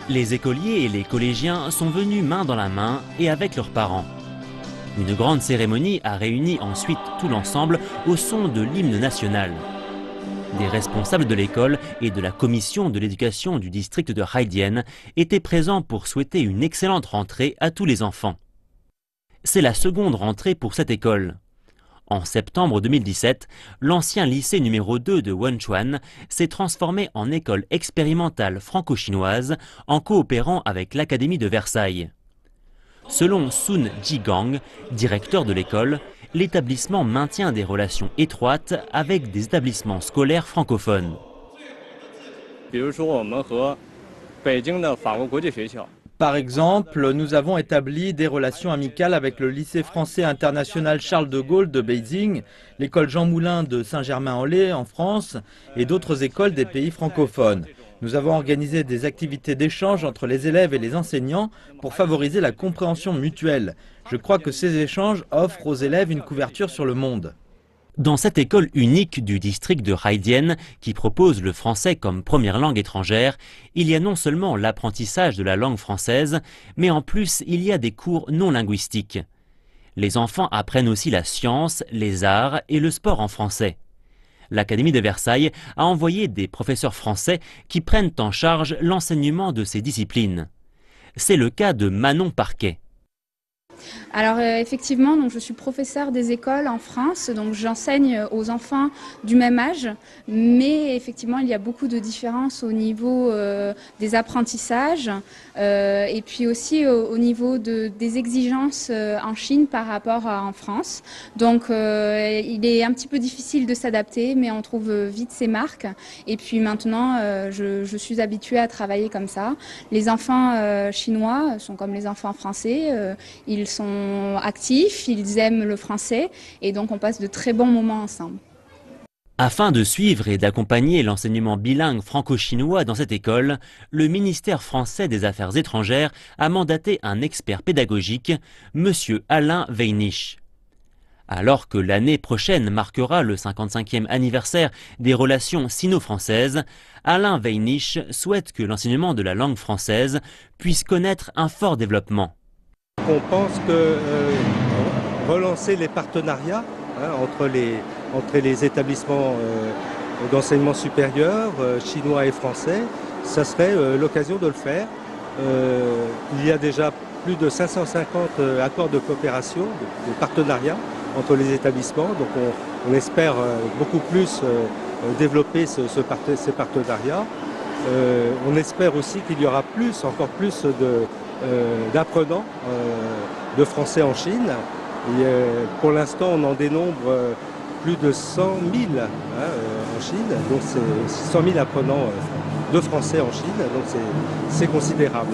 Les écoliers et les collégiens sont venus main dans la main et avec leurs parents. Une grande cérémonie a réuni ensuite tout l'ensemble au son de l'hymne national. Des responsables de l'école et de la commission de l'éducation du district de Haidian étaient présents pour souhaiter une excellente rentrée à tous les enfants. C'est la seconde rentrée pour cette école. En septembre 2017, l'ancien lycée numéro 2 de Wenchuan s'est transformé en école expérimentale franco-chinoise en coopérant avec l'Académie de Versailles. Selon Sun Jigang, directeur de l'école, l'établissement maintient des relations étroites avec des établissements scolaires francophones. Par exemple, nous avons établi des relations amicales avec le lycée français international Charles de Gaulle de Beijing, l'école Jean Moulin de Saint-Germain-en-Laye en France et d'autres écoles des pays francophones. Nous avons organisé des activités d'échange entre les élèves et les enseignants pour favoriser la compréhension mutuelle. Je crois que ces échanges offrent aux élèves une couverture sur le monde. Dans cette école unique du district de Haidian, qui propose le français comme première langue étrangère, il y a non seulement l'apprentissage de la langue française, mais en plus il y a des cours non linguistiques. Les enfants apprennent aussi la science, les arts et le sport en français. L'Académie de Versailles a envoyé des professeurs français qui prennent en charge l'enseignement de ces disciplines. C'est le cas de Manon Parquet. Alors effectivement, donc, je suis professeure des écoles en France, donc j'enseigne aux enfants du même âge, mais effectivement il y a beaucoup de différences au niveau des apprentissages et puis aussi au niveau des exigences en Chine par rapport en France. Donc il est un petit peu difficile de s'adapter, mais on trouve vite ses marques. Et puis maintenant, je suis habituée à travailler comme ça. Les enfants chinois sont comme les enfants français, ils sont actifs, ils aiment le français et donc on passe de très bons moments ensemble. Afin de suivre et d'accompagner l'enseignement bilingue franco-chinois dans cette école, le ministère français des Affaires étrangères a mandaté un expert pédagogique, M. Alain Weinisch. Alors que l'année prochaine marquera le 55e anniversaire des relations sino-françaises, Alain Weinisch souhaite que l'enseignement de la langue française puisse connaître un fort développement. On pense que relancer les partenariats entre les établissements d'enseignement supérieur chinois et français, ça serait l'occasion de le faire. Il y a déjà plus de 550 accords de coopération, de partenariat entre les établissements, donc on espère beaucoup plus développer ces partenariats. On espère aussi qu'il y aura encore plus d'apprenants de français en Chine. Et, pour l'instant, on en dénombre plus de 100 000 en Chine, donc c'est 100 000 apprenants de français en Chine, donc c'est considérable.